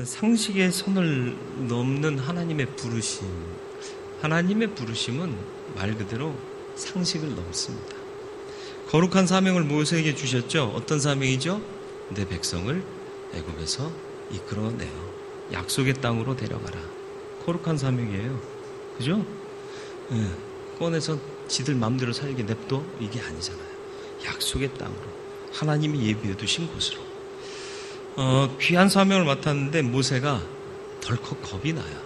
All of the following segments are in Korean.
상식의 선을 넘는 하나님의 부르심. 하나님의 부르심은 말 그대로 상식을 넘습니다. 거룩한 사명을 모세에게 주셨죠. 어떤 사명이죠? 내 백성을 애굽에서 이끌어내어 약속의 땅으로 데려가라. 거룩한 사명이에요. 그죠? 예, 꺼내서 지들 마음대로 살게 냅둬? 이게 아니잖아요. 약속의 땅으로, 하나님이 예비해 두신 곳으로. 귀한 사명을 맡았는데 모세가 덜컥 겁이 나요.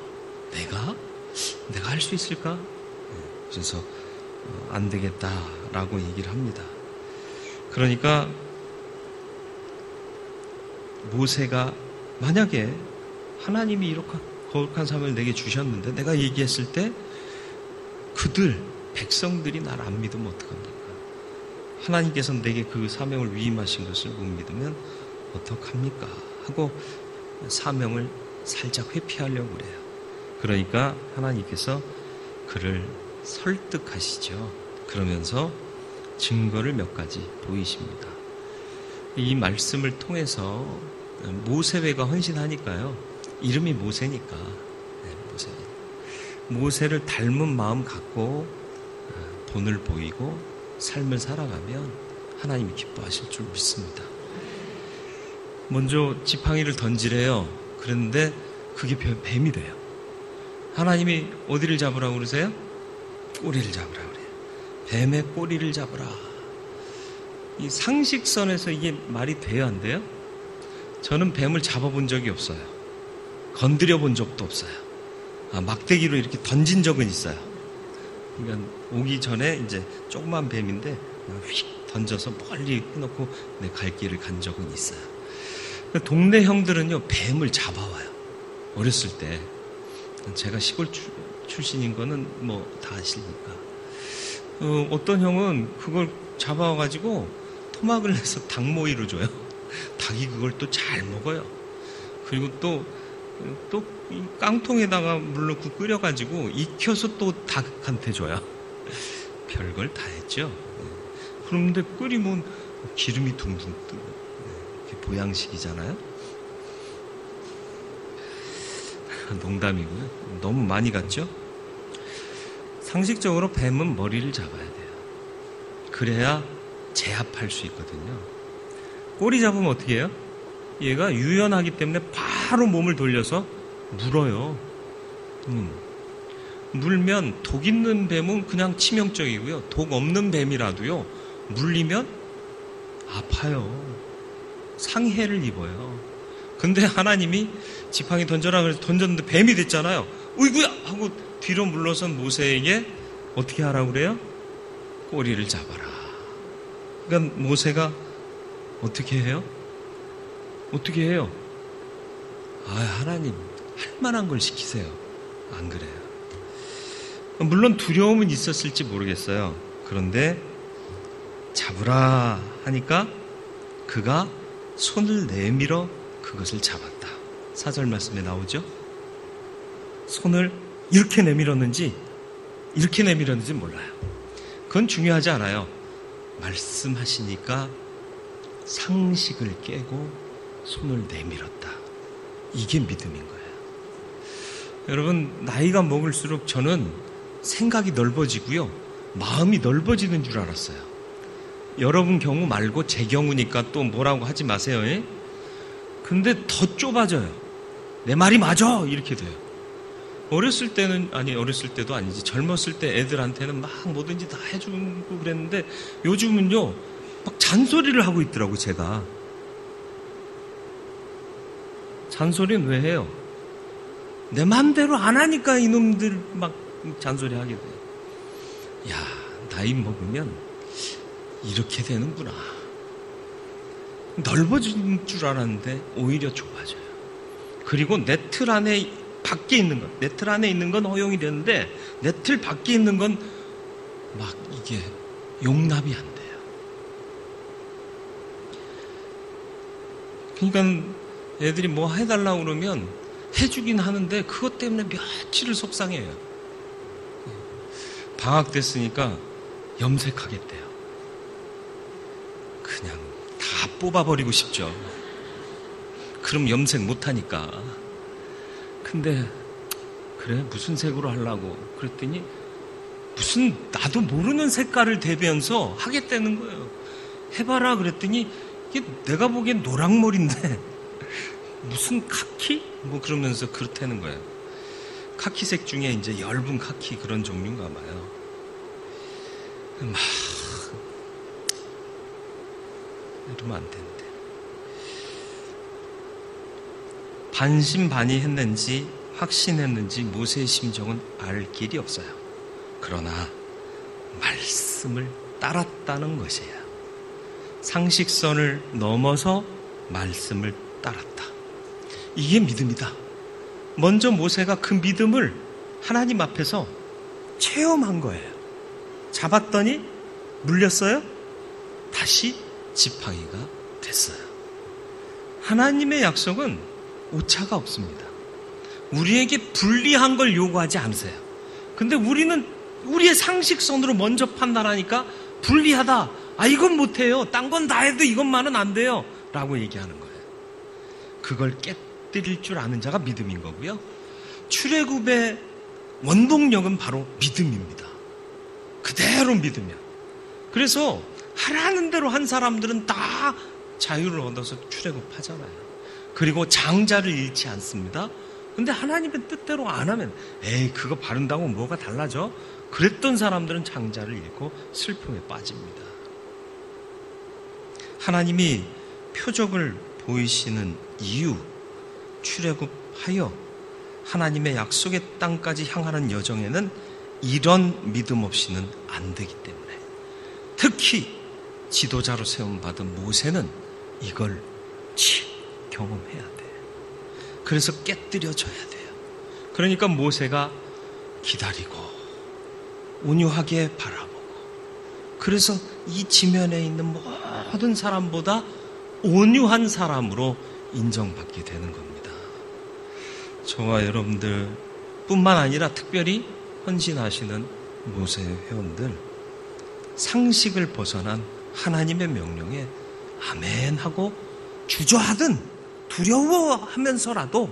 내가 할 수 있을까? 그래서 안 되겠다라고 얘기를 합니다. 그러니까 모세가 만약에 하나님이 이렇게 거룩한 사명을 내게 주셨는데 내가 얘기했을 때 백성들이 날 안 믿으면 어떡합니까? 하나님께서는 내게 그 사명을 위임하신 것을 못 믿으면 어떡합니까? 하고 사명을 살짝 회피하려고 그래요. 그러니까 하나님께서 그를 설득하시죠. 그러면서 증거를 몇 가지 보이십니다. 이 말씀을 통해서 모세외가 헌신하니까요. 이름이 모세니까. 모세를 닮은 마음 갖고 본을 보이고 삶을 살아가면 하나님이 기뻐하실 줄 믿습니다. 먼저 지팡이를 던지래요. 그런데 그게 뱀이 돼요. 하나님이 어디를 잡으라고 그러세요? 꼬리를 잡으라고 그래요. 뱀의 꼬리를 잡으라. 이 상식선에서 이게 말이 돼야 안 돼요? 저는 뱀을 잡아본 적이 없어요. 건드려 본 적도 없어요. 막대기로 이렇게 던진 적은 있어요. 그러니까 오기 전에 이제 조그만 뱀인데 휙 던져서 멀리 해놓고 내 갈 길을 간 적은 있어요. 동네 형들은요 뱀을 잡아와요. 어렸을 때 제가 시골 출신인 거는 뭐 다 아시니까. 어떤 형은 그걸 잡아와가지고 토막을 내서 닭모이로 줘요. 닭이 그걸 또 잘 먹어요. 그리고 또 이 깡통에다가 물 넣고 끓여가지고 익혀서 또 닭한테 줘요. 별걸 다 했죠. 그런데 끓이면 기름이 둥둥 뜨고 그게 보양식이잖아요. 농담이고요. 너무 많이 갔죠? 상식적으로 뱀은 머리를 잡아야 돼요. 그래야 제압할 수 있거든요. 꼬리 잡으면 어떻게 해요? 얘가 유연하기 때문에 바로 몸을 돌려서 물어요. 물면 독 있는 뱀은 그냥 치명적이고요. 독 없는 뱀이라도요. 물리면 아파요. 상해를 입어요. 근데 하나님이 지팡이 던져라 그래서 던졌는데 뱀이 됐잖아요. 어이구야 하고 뒤로 물러선 모세에게 어떻게 하라고 그래요? 꼬리를 잡아라. 그러니까 모세가 어떻게 해요? 어떻게 해요? 하나님 할 만한 걸 시키세요. 안 그래요? 물론 두려움은 있었을지 모르겠어요. 그런데 잡으라 하니까 그가 손을 내밀어 그것을 잡았다. 4절 말씀에 나오죠? 손을 이렇게 내밀었는지 몰라요. 그건 중요하지 않아요. 말씀하시니까 상식을 깨고 손을 내밀었다. 이게 믿음인 거예요. 여러분 나이가 먹을수록 저는 생각이 넓어지고요. 마음이 넓어지는 줄 알았어요. 여러분 경우 말고 제 경우니까 또 뭐라고 하지 마세요. 근데 더 좁아져요. 내 말이 맞아 이렇게 돼요. 어렸을 때도 아니지. 젊었을 때 애들한테는 막 뭐든지 다 해주고 그랬는데 요즘은요 막 잔소리를 하고 있더라고. 제가 잔소리는 왜 해요? 내 맘대로 안 하니까 이놈들 막 잔소리 하게 돼요. 야, 나이 먹으면 이렇게 되는구나. 넓어진 줄 알았는데 오히려 좁아져요. 그리고 내 틀 안에 밖에 있는 것, 내 틀 안에 있는 건 허용이 되는데 내 틀 밖에 있는 건 막 이게 용납이 안 돼요. 그러니까 애들이 뭐 해달라고 그러면 해주긴 하는데 그것 때문에 며칠을 속상해요. 방학 됐으니까 염색하겠대요. 그냥 다 뽑아버리고 싶죠. 그럼 염색 못하니까. 근데 그래 무슨 색으로 하려고 그랬더니 무슨 나도 모르는 색깔을 대면서 하겠다는 거예요. 해봐라 그랬더니 이게 내가 보기엔 노랑머리인데 무슨 카키? 뭐 그러면서 그렇다는 거예요. 카키색 중에 이제 엷은 카키 그런 종류인가 봐요. 막 이러면 안 되는데. 반신반의했는지 확신했는지 모세의 심정은 알 길이 없어요. 그러나 말씀을 따랐다는 것이에요. 상식선을 넘어서 말씀을 따랐다. 이게 믿음이다. 먼저 모세가 그 믿음을 하나님 앞에서 체험한 거예요. 잡았더니 물렸어요? 다시 지팡이가 됐어요. 하나님의 약속은 오차가 없습니다. 우리에게 불리한 걸 요구하지 않으세요. 근데 우리는 우리의 상식선으로 먼저 판단하니까 불리하다. 아, 이건 못해요. 딴 건 다 해도 이것만은 안 돼요. 라고 얘기하는 거예요. 그걸 깨뜨릴 줄 아는 자가 믿음인 거고요. 출애굽의 원동력은 바로 믿음입니다. 그대로 믿으면. 그래서 하라는 대로 한 사람들은 다 자유를 얻어서 출애굽하잖아요. 그리고 장자를 잃지 않습니다. 근데 하나님의 뜻대로 안 하면 에이 그거 바른다고 뭐가 달라져? 그랬던 사람들은 장자를 잃고 슬픔에 빠집니다. 하나님이 표적을 보이시는 이유, 출애굽하여 하나님의 약속의 땅까지 향하는 여정에는 이런 믿음 없이는 안 되기 때문에, 특히 지도자로 세움받은 모세는 이걸 경험해야 돼요. 그래서 깨뜨려져야 돼요. 그러니까 모세가 기다리고 온유하게 바라보고, 그래서 이 지면에 있는 모든 사람보다 온유한 사람으로 인정받게 되는 겁니다. 저와 여러분들 뿐만 아니라 특별히 헌신하시는 모세 회원들, 상식을 벗어난 하나님의 명령에 아멘하고 주저하든 두려워하면서라도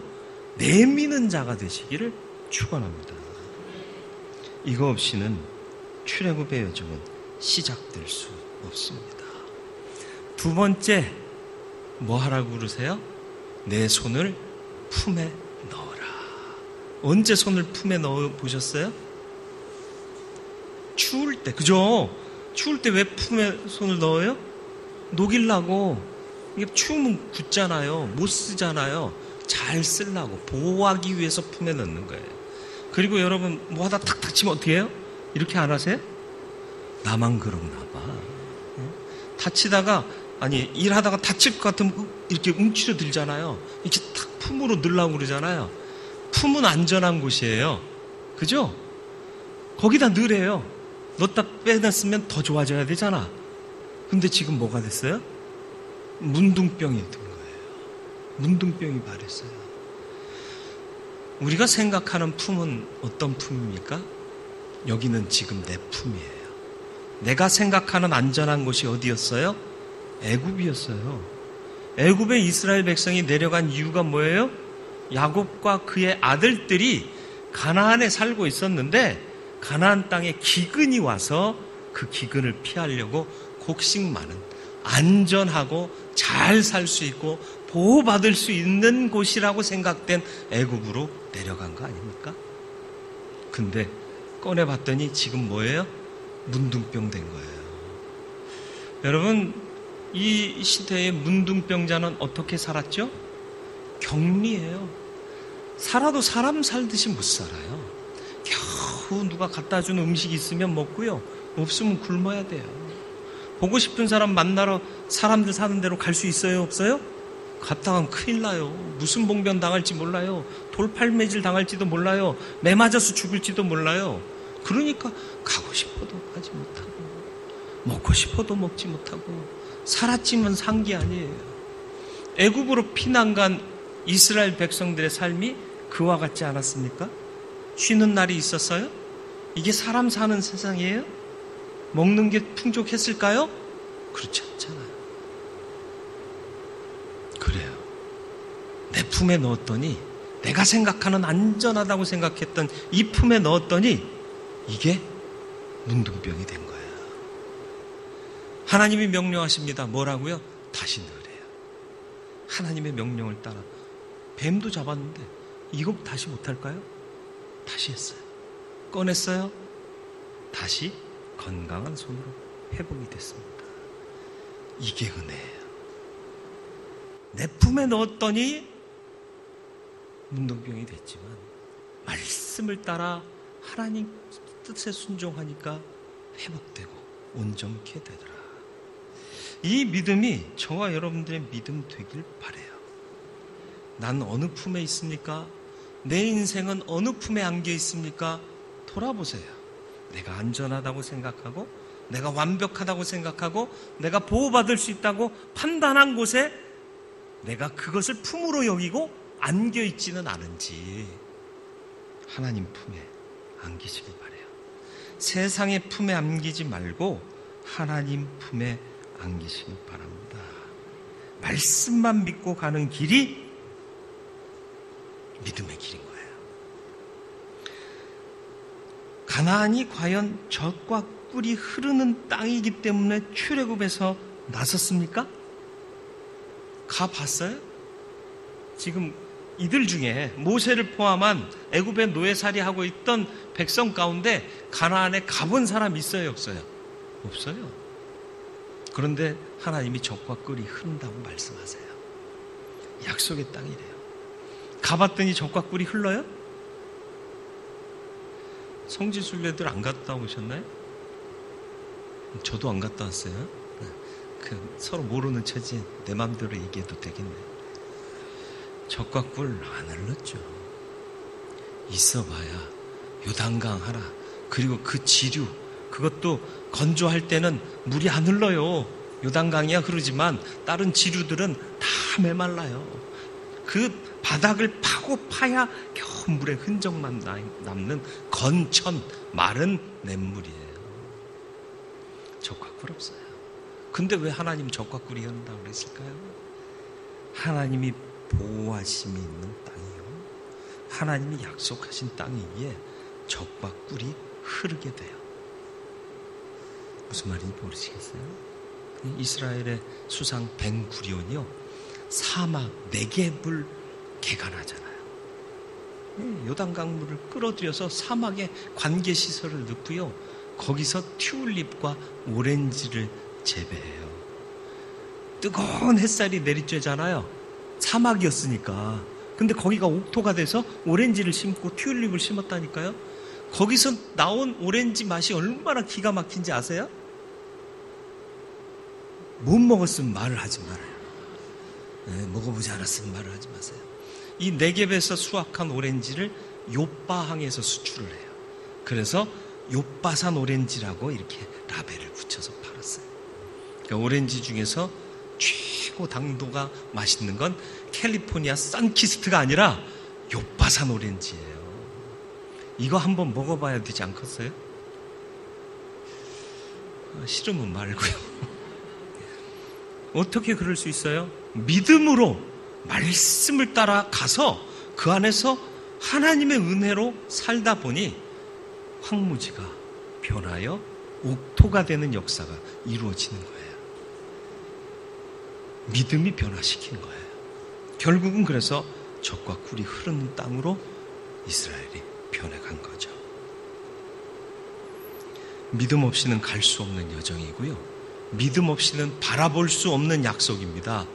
내미는 자가 되시기를 축원합니다. 이거 없이는 출애굽의 여정은 시작될 수 없습니다. 두 번째, 뭐 하라고 그러세요? 내 손을 품에 넣어라. 언제 손을 품에 넣어 보셨어요? 추울 때, 그죠? 추울 때 왜 품에 손을 넣어요? 녹이려고. 이게 추우면 굳잖아요. 못 쓰잖아요. 잘 쓰려고, 보호하기 위해서 품에 넣는 거예요. 그리고 여러분 뭐 하다 탁 다치면 어떻게 해요? 이렇게 안 하세요? 나만 그런가 봐. 다치다가, 아니 일하다가 다칠 것 같으면 이렇게 움츠려 들잖아요. 이렇게 탁 품으로 넣으려고 그러잖아요. 품은 안전한 곳이에요. 그죠? 거기다 넣으래요. 넣었다 빼냈으면 더 좋아져야 되잖아. 근데 지금 뭐가 됐어요? 문둥병이 든 거예요. 문둥병이 발했어요. 우리가 생각하는 품은 어떤 품입니까? 여기는 지금 내 품이에요. 내가 생각하는 안전한 곳이 어디였어요? 애굽이었어요. 애굽에 이스라엘 백성이 내려간 이유가 뭐예요? 야곱과 그의 아들들이 가나안에 살고 있었는데 가나안 땅에 기근이 와서 그 기근을 피하려고 곡식 많은, 안전하고 잘 살 수 있고 보호받을 수 있는 곳이라고 생각된 애굽으로 내려간 거 아닙니까? 근데 꺼내봤더니 지금 뭐예요? 문둥병 된 거예요. 여러분, 이 시대의 문둥병자는 어떻게 살았죠? 격리해요. 살아도 사람 살듯이 못 살아요. 겨우 누가 갖다 준 음식이 있으면 먹고요, 없으면 굶어야 돼요. 보고 싶은 사람 만나러 사람들 사는 대로 갈 수 있어요, 없어요? 갔다 가면 큰일 나요. 무슨 봉변 당할지 몰라요. 돌팔매질 당할지도 몰라요. 매 맞아서 죽을지도 몰라요. 그러니까 가고 싶어도 가지 못하고, 먹고 싶어도 먹지 못하고, 살았지만 산 게 아니에요. 애굽으로 피난 간 이스라엘 백성들의 삶이 그와 같지 않았습니까? 쉬는 날이 있었어요? 이게 사람 사는 세상이에요? 먹는 게 풍족했을까요? 그렇지 않잖아요. 그래요. 품에 넣었더니, 내가 생각하는 안전하다고 생각했던 이 품에 넣었더니 이게 문둥병이 된 거예요. 하나님이 명령하십니다. 뭐라고요? 다시 넣으래요. 하나님의 명령을 따라 뱀도 잡았는데 이거 다시 못할까요? 다시 했어요. 꺼냈어요. 다시 건강한 손으로 회복이 됐습니다. 이게 은혜예요. 내 품에 넣었더니 문둥병이 됐지만 말씀을 따라 하나님 뜻에 순종하니까 회복되고 온전케 되더라. 이 믿음이 저와 여러분들의 믿음 되길 바라요. 난 어느 품에 있습니까? 내 인생은 어느 품에 안겨 있습니까? 돌아보세요. 내가 안전하다고 생각하고, 내가 완벽하다고 생각하고, 내가 보호받을 수 있다고 판단한 곳에 내가 그것을 품으로 여기고 안겨 있지는 않은지 하나님 품에 안기시길 바라요. 세상의 품에 안기지 말고 하나님 품에 안기시길 바랍니다. 말씀만 믿고 가는 길이 믿음의 길인 거예요. 가나안이 과연 젖과 꿀이 흐르는 땅이기 때문에 출애굽에서 나섰습니까? 가봤어요? 지금 이들 중에 모세를 포함한 애굽의 노예살이 하고 있던 백성 가운데 가나안에 가본 사람 있어요, 없어요? 없어요. 그런데 하나님이 젖과 꿀이 흐른다고 말씀하세요. 약속의 땅이래요. 가봤더니 젖과 꿀이 흘러요? 성지순례들 안 갔다 오셨나요? 저도 안 갔다 왔어요. 서로 모르는 처지에 내 마음대로 얘기해도 되겠네요. 젖과 꿀 안 흘렀죠. 있어봐야 요단강 하나, 그리고 그 지류, 그것도 건조할 때는 물이 안 흘러요. 요단강이야 흐르지만 다른 지류들은 다 메말라요. 그 바닥을 파고 파야 겨우 물의 흔적만 남는 건천 마른 냇물이에요. 젖과 꿀 없어요. 근데 왜 하나님 젖과 꿀이 흐른다고 그랬을까요? 하나님이 보호하심이 있는 땅이요, 하나님이 약속하신 땅이기에 젖과 꿀이 흐르게 돼요. 무슨 말인지 모르시겠어요? 이스라엘의 수상 벤구리온이요, 사막 네겝을 개간하잖아요. 요단강물을 끌어들여서 사막에 관계시설을 넣고요, 거기서 튤립과 오렌지를 재배해요. 뜨거운 햇살이 내리쬐잖아요. 사막이었으니까. 근데 거기가 옥토가 돼서 오렌지를 심고 튤립을 심었다니까요. 거기서 나온 오렌지 맛이 얼마나 기가 막힌지 아세요? 못 먹었으면 말을 하지 말아요. 네, 먹어보지 않았으면 말을 하지 마세요. 이 네겝에서 수확한 오렌지를 욥바항에서 수출을 해요. 그래서 욥바산 오렌지라고 이렇게 라벨을 붙여서 팔았어요. 그러니까 오렌지 중에서 최고 당도가 맛있는 건 캘리포니아 선키스트가 아니라 욥바산 오렌지예요. 이거 한번 먹어봐야 되지 않겠어요? 싫으면 말고요. 어떻게 그럴 수 있어요? 믿음으로 말씀을 따라 가서 그 안에서 하나님의 은혜로 살다 보니 황무지가 변하여 옥토가 되는 역사가 이루어지는 거예요. 믿음이 변화시킨 거예요. 결국은 그래서 젖과 꿀이 흐르는 땅으로 이스라엘이 변해간 거죠. 믿음 없이는 갈 수 없는 여정이고요, 믿음 없이는 바라볼 수 없는 약속입니다.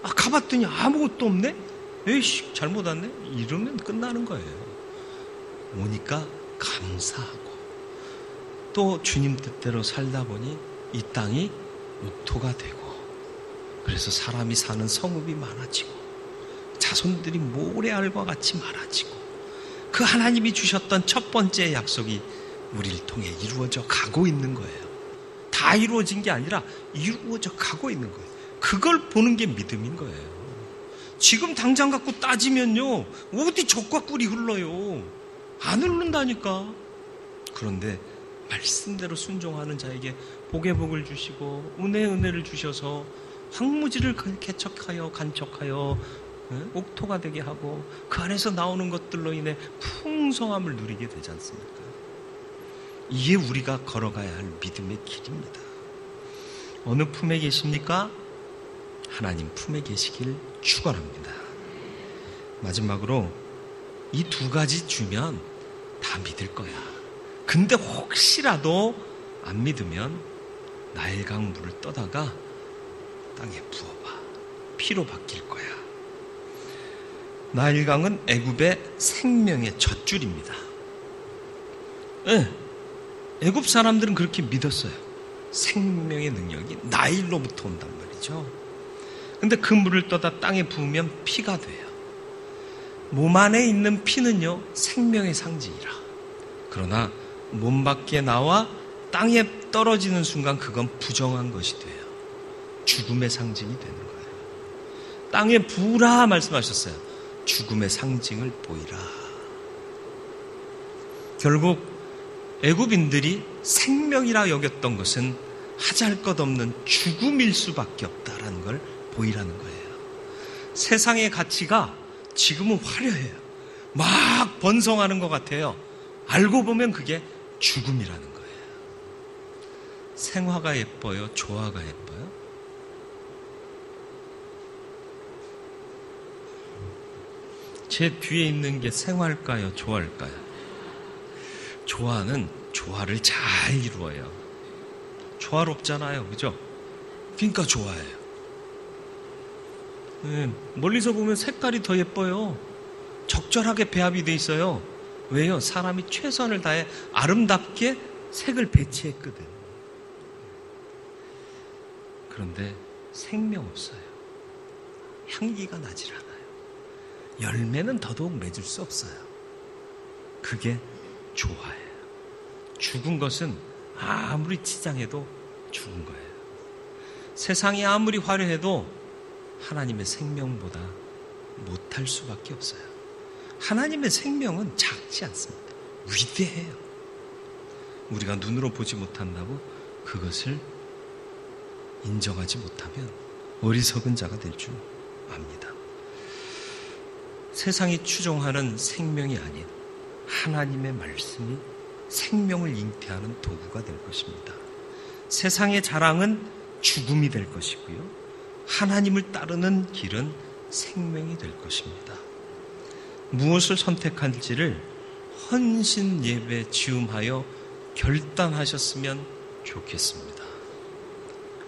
가봤더니 아무것도 없네? 에이씨, 잘못 왔네? 이러면 끝나는 거예요. 오니까 감사하고, 또 주님 뜻대로 살다 보니 이 땅이 옥토가 되고, 그래서 사람이 사는 성읍이 많아지고, 자손들이 모래알과 같이 많아지고, 그 하나님이 주셨던 첫 번째 약속이 우리를 통해 이루어져 가고 있는 거예요. 다 이루어진 게 아니라 이루어져 가고 있는 거예요. 그걸 보는 게 믿음인 거예요. 지금 당장 갖고 따지면요, 어디 젖과 꿀이 흘러요? 안 흐른다니까. 그런데 말씀대로 순종하는 자에게 복의 복을 주시고 은혜의 은혜를 주셔서 황무지를 개척하여 간척하여 옥토가 되게 하고 그 안에서 나오는 것들로 인해 풍성함을 누리게 되지 않습니까? 이게 우리가 걸어가야 할 믿음의 길입니다. 어느 품에 계십니까? 하나님 품에 계시길 축원합니다. 마지막으로 이 두 가지 주면 다 믿을 거야. 근데 혹시라도 안 믿으면 나일강 물을 떠다가 땅에 부어봐. 피로 바뀔 거야. 나일강은 애굽의 생명의 젖줄입니다. 애굽 사람들은 그렇게 믿었어요. 생명의 능력이 나일로부터 온단 말이죠. 근데 그 물을 떠다 땅에 부으면 피가 돼요. 몸 안에 있는 피는요, 생명의 상징이라. 그러나 몸 밖에 나와 땅에 떨어지는 순간 그건 부정한 것이 돼요. 죽음의 상징이 되는 거예요. 땅에 부으라 말씀하셨어요. 죽음의 상징을 보이라. 결국 애굽인들이 생명이라 여겼던 것은 하잘것없는 죽음일 수밖에 없다라는 걸 보이라는 거예요. 세상의 가치가 지금은 화려해요. 막 번성하는 것 같아요. 알고 보면 그게 죽음이라는 거예요. 생화가 예뻐요? 조화가 예뻐요? 제 뒤에 있는 게 생화일까요? 조화일까요? 조화는 조화를 잘 이루어요. 조화롭잖아요. 그죠? 그러니까 좋아해요. 멀리서 보면 색깔이 더 예뻐요. 적절하게 배합이 돼 있어요. 왜요? 사람이 최선을 다해 아름답게 색을 배치했거든. 그런데 생명 없어요. 향기가 나질 않아요. 열매는 더더욱 맺을 수 없어요. 그게 조화예요. 죽은 것은 아무리 치장해도 죽은 거예요. 세상이 아무리 화려해도 하나님의 생명보다 못할 수밖에 없어요. 하나님의 생명은 작지 않습니다. 위대해요. 우리가 눈으로 보지 못한다고 그것을 인정하지 못하면 어리석은 자가 될 줄 압니다. 세상이 추종하는 생명이 아닌 하나님의 말씀이 생명을 잉태하는 도구가 될 것입니다. 세상의 자랑은 죽음이 될 것이고요. 하나님을 따르는 길은 생명이 될 것입니다. 무엇을 선택할지를 헌신 예배 지음하여 결단하셨으면 좋겠습니다.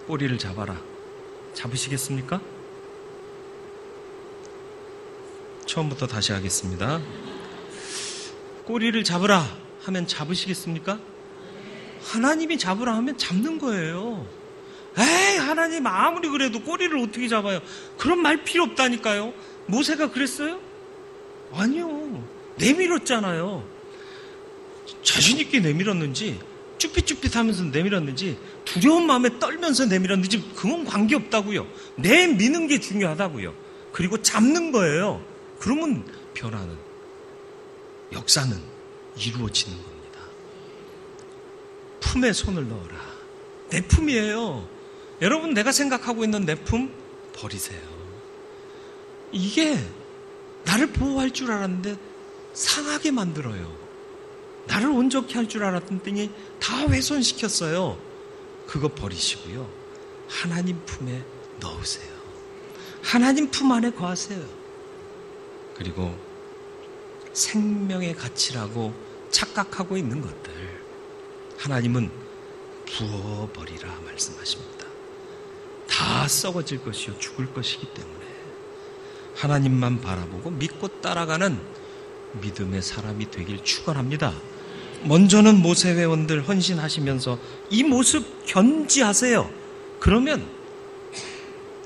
꼬리를 잡아라. 잡으시겠습니까? 처음부터 다시 하겠습니다. 꼬리를 잡으라 하면 잡으시겠습니까? 하나님이 잡으라 하면 잡는 거예요. 에이, 하나님 아무리 그래도 꼬리를 어떻게 잡아요? 그런 말 필요 없다니까요. 모세가 그랬어요? 아니요. 내밀었잖아요. 자신있게 내밀었는지, 쭈삣쭈삣 하면서 내밀었는지, 두려운 마음에 떨면서 내밀었는지, 그건 관계없다고요. 내미는 게 중요하다고요. 그리고 잡는 거예요. 그러면 변화는, 역사는 이루어지는 겁니다. 품에 손을 넣어라. 내 품이에요. 여러분, 내가 생각하고 있는 내 품 버리세요. 이게 나를 보호할 줄 알았는데 상하게 만들어요. 나를 온전케 할 줄 알았더니 다 훼손시켰어요. 그거 버리시고요. 하나님 품에 넣으세요. 하나님 품 안에 거하세요. 그리고 생명의 가치라고 착각하고 있는 것들 하나님은 부어버리라 말씀하십니다. 다 썩어질 것이요 죽을 것이기 때문에 하나님만 바라보고 믿고 따라가는 믿음의 사람이 되길 축원합니다. 먼저는 모세 회원들 헌신하시면서 이 모습 견지하세요. 그러면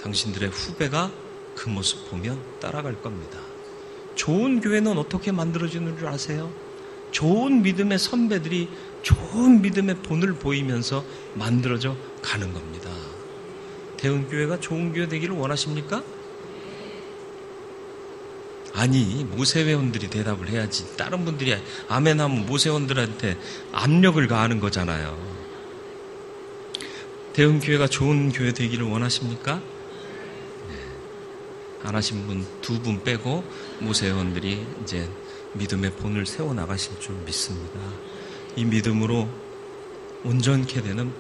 당신들의 후배가 그 모습 보면 따라갈 겁니다. 좋은 교회는 어떻게 만들어지는 줄 아세요? 좋은 믿음의 선배들이 좋은 믿음의 본을 보이면서 만들어져 가는 겁니다. 대흥교회가 좋은 교회 되기를 원하십니까? 아니, 모세회원들이 대답을 해야지. 다른 분들이 아멘하면 모세회원들한테 압력을 가하는 거잖아요. 대흥교회가 좋은 교회 되기를 원하십니까? 네. 안 하신 분 2분 빼고 모세 회원들이 이제 믿음의 본을 세워 나가실 줄 믿습니다. 이 믿음으로 온전케 되는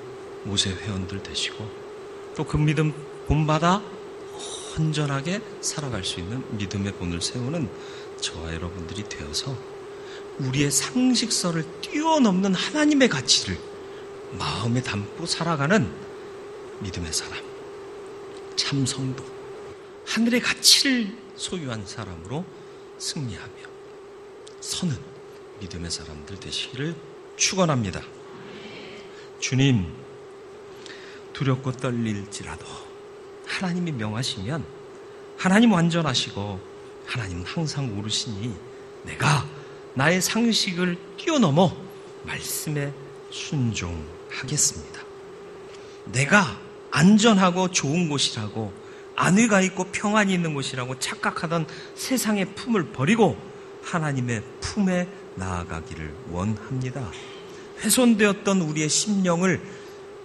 모세 회원들 되시고 또 그 믿음 본받아 온전하게 살아갈 수 있는 믿음의 본을 세우는 저와 여러분들이 되어서 우리의 상식선을 뛰어넘는 하나님의 가치를 마음에 담고 살아가는 믿음의 사람, 참 성도, 하늘의 가치를 소유한 사람으로 승리하며 서는 믿음의 사람들 되시기를 축원합니다. 주님, 두렵고 떨릴지라도 하나님이 명하시면 하나님 완전하시고 하나님은 항상 오르시니 내가 나의 상식을 뛰어넘어 말씀에 순종하겠습니다. 내가 안전하고 좋은 곳이라고 안위가 있고 평안이 있는 곳이라고 착각하던 세상의 품을 버리고 하나님의 품에 나아가기를 원합니다. 훼손되었던 우리의 심령을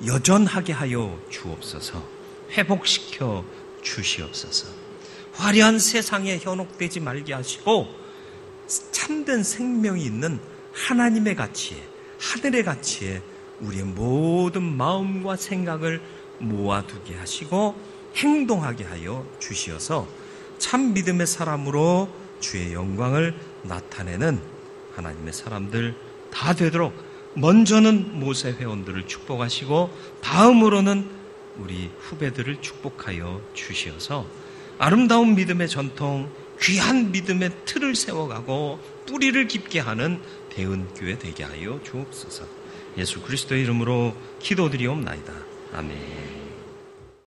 여전하게 하여 주옵소서. 회복시켜 주시옵소서. 화려한 세상에 현혹되지 말게 하시고 참된 생명이 있는 하나님의 가치에, 하늘의 가치에 우리의 모든 마음과 생각을 모아두게 하시고 행동하게 하여 주시어서 참 믿음의 사람으로 주의 영광을 나타내는 하나님의 사람들 다 되도록 먼저는 모세 회원들을 축복하시고 다음으로는 우리 후배들을 축복하여 주시어서 아름다운 믿음의 전통, 귀한 믿음의 틀을 세워가고 뿌리를 깊게 하는 대은교회 되게 하여 주옵소서. 예수 그리스도의 이름으로 기도드리옵나이다. 아멘.